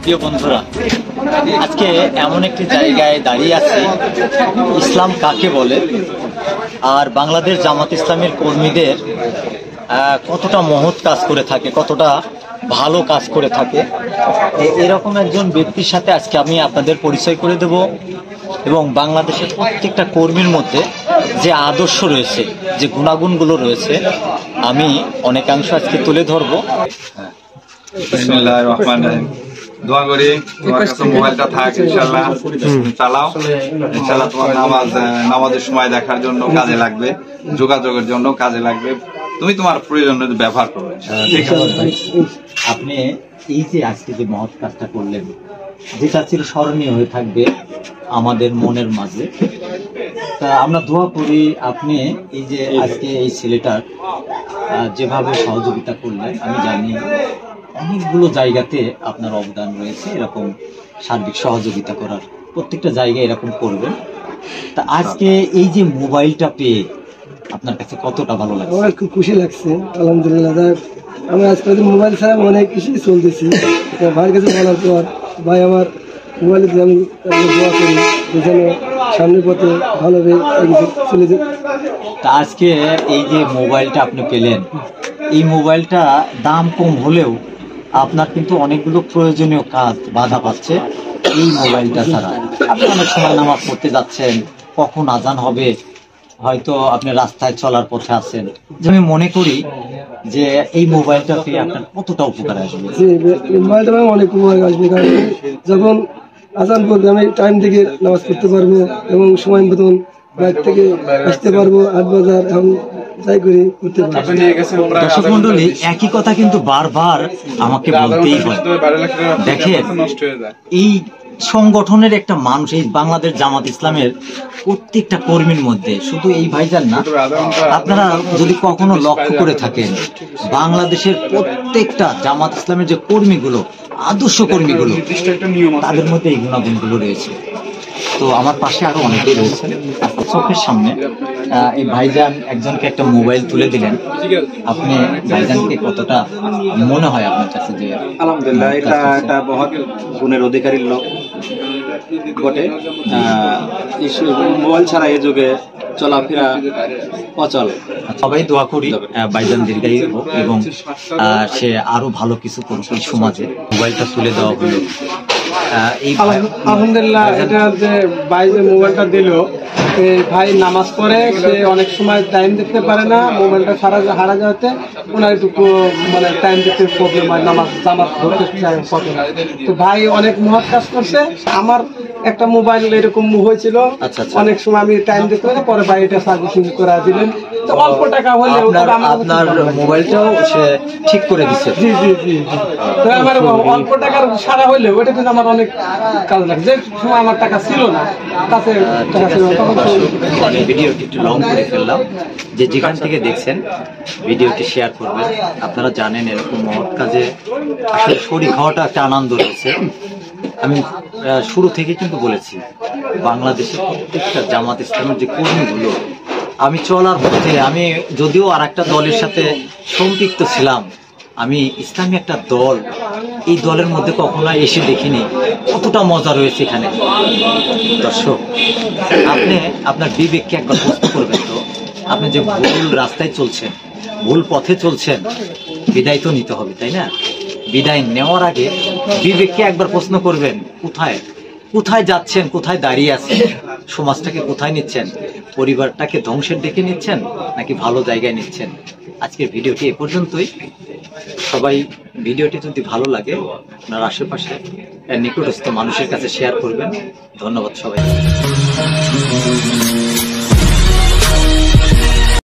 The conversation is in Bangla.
প্রিয় বন্ধুরা, আজকে এমন একটি জায়গায় দাঁড়িয়ে আছি, ইসলাম কাকে বলে আর বাংলাদেশ জামাত ইসলামের কর্মীদের কতটা মহৎ কাজ করে থাকে, কতটা ভালো কাজ করে থাকে, এরকম একজন ব্যক্তির সাথে আজকে আমি আপনাদের পরিচয় করে দেব এবং বাংলাদেশের প্রত্যেকটা কর্মীর মধ্যে যে আদর্শ রয়েছে, যে গুণাগুণগুলো রয়েছে, আমি অনেকাংশ আজকে তুলে ধরবো। বিসমিল্লাহির রহমানির রহিম। দোয়া করি তোমার কাছে মোবাইলটা থাক, ইনশাআল্লাহ চালাও। ইনশাআল্লাহ তোমার নামাজের সময় দেখার জন্য কাজে লাগবে, যোগাযোগের জন্য কাজে লাগবে, তুমি তোমার প্রয়োজনে ব্যবহার করবে। আপনি এই যে আজকে যে মহৎ কাজটা করলেন, যেটা ছিল স্মরণীয় হয়ে থাকবে আমাদের মনের মাঝে, তা আমরা দোয়া করি আপনি এই যে আজকে এই ছেলেটার যেভাবে সহযোগিতা করলেন, আমি জানি অনেকগুলো জায়গাতে আপনার অবদান রয়েছে এরকম সার্বিক সহযোগিতা করার, প্রত্যেকটা জায়গায় এরকম করবেন। তা আজকে এই যে মোবাইলটা পেয়ে আপনার কাছে কতটা ভালো লাগছে? আমার খুব খুশি লাগছে, আলহামদুলিল্লাহ। আমি আজকে মোবাইল ছাড়া অনেক কিছুই চলতেছি, ভাইয়ের কাছে বলার পর ভাই আমার মোবাইলে আমি দোয়া করি যেন সামনে পথে ভালোভাবে চলে যায়। তা আজকে এই যে মোবাইলটা আপনি পেলেন, এই মোবাইলটা দাম কম হলেও আপনার কিন্তু অনেকগুলো প্রয়োজনীয় কাজ বাধা পাচ্ছে এই মোবাইলটা ছাড়া। আপনি অনেক সময় নামাজ পড়তে যাচ্ছেন, কখন আজান হবে, হয়তো আপনি রাস্তায় চলার পথে আছেন। আমি মনে করি যে এই মোবাইলটা পেয়ে আপনার কতটা উপকার আসবে। মোবাইলটা অনেক উপকার আসবে, কারণ যখন আজান পড়বে আমি টাইম থেকে নামাজ পড়তে পারবো এবং সময় মতন বাইরে থেকে আসতে পারবো, 8 বাজার এখন যাই করি করতে পারবো। দর্শক মন্ডলী, একই কথা কিন্তু বারবার আমাকে বলতেই হয়। দেখেন, এই সংগঠনের একটা মানুষ, এই বাংলাদেশ জামাত ইসলামের প্রত্যেকটা কর্মীর মধ্যে, শুধু এই ভাইজান না, আপনারা যদি কখনো লক্ষ্য করে থাকেন, বাংলাদেশের প্রত্যেকটা জামাত ইসলামের যে কর্মীগুলো, আদর্শ কর্মীগুলো, তাদের মধ্যে এই গুণাগুণগুলো রয়েছে। তো আমার পাশে আরো অনেকেই রয়েছে, চোখের সামনে এই ভাইজান একজনকে একটা মোবাইল তুলে দিলেন। আপনি ভাইজানকে কতটা মনে হয় আপনার কাছে? যে আলহামদুলিল্লাহ, এটা একটা বহুত গুণের অধিকারীর লোক বটে। মোবাইল ছাড়া এই যুগে চলাফেরা অচল। সবাই দোয়া করি ভাইজান দীর্ঘায়ু হোক এবং সে আরো ভালো কিছু করুক এই সমাজে। মোবাইলটা তুলে দেওয়া হলো, এই আলহামদুলিল্লাহ। এটা যে ভাই যে মোবাইলটা দিল, ভাই নামাজ পড়ে, সে অনেক সময় টাইম দেখতে পারে না, মোবাইলটা হারা যাওয়াতে ওনার একটু মানে টাইম দেখতে প্রবলেম হয়, নামাজ ধরতে তো ভাই অনেক মহৎ কাজ করছে। আমার একটা মোবাইল এরকম হয়েছিল, অনেক সময় আমি টাইম দেখতে পারি, পরে ভাই এটা সার্ভিসিং করে দিলেন। তো অল্প টাকা হলে আপনার মোবাইলটাও সে ঠিক করে দিচ্ছে। জি জি জি জি। আমার অল্প টাকার সারা হইলে ওটা কিন্তু আমার অনেক কাজ লাগে, যে সময় আমার টাকা ছিল না, কাছে টাকা ছিল না। আমি ভিডিওটি একটু লং করে ফেললাম, যে যেখান থেকে দেখছেন ভিডিওটি শেয়ার করবেন। আপনারা জানেন এরকম মহৎ কাজে আসলে শরীক হওয়াটা একটা আনন্দ রয়েছে। আমি শুরু থেকে কিন্তু বলেছি, বাংলাদেশের প্রত্যেকটা জামাত ইসলামের যে কর্মীগুলো, আমি চলার পথে, আমি যদিও আর একটা দলের সাথে সম্পৃক্ত ছিলাম, আমি ইসলামী একটা দল, এই দলের মধ্যে কখনো এসে দেখিনি কতটা মজা রয়েছে এখানে। দর্শক, আপনি আপনার বিবেককে একবার প্রশ্ন করবেন তো, আপনি যে ভুল রাস্তায় চলছেন, ভুল পথে চলছেন, বিদায় তো নিতে হবে, তাই না? বিদায় নেওয়ার আগে বিবেককে একবার প্রশ্ন করবেন, কোথায় যাচ্ছেন, কোথায় দাঁড়িয়ে আছেন, সমাজটাকে কোথায় নিচ্ছেন, পরিবারটাকে ধ্বংসের দিকে নিচ্ছেন নাকি ভালো জায়গায় নিচ্ছেন? আজকের ভিডিওটি এ পর্যন্তই। সবাই ভিডিওটি যদি ভালো লাগে আপনার আশেপাশে নিকটস্থ মানুষের কাছে শেয়ার করবেন। ধন্যবাদ সবাই।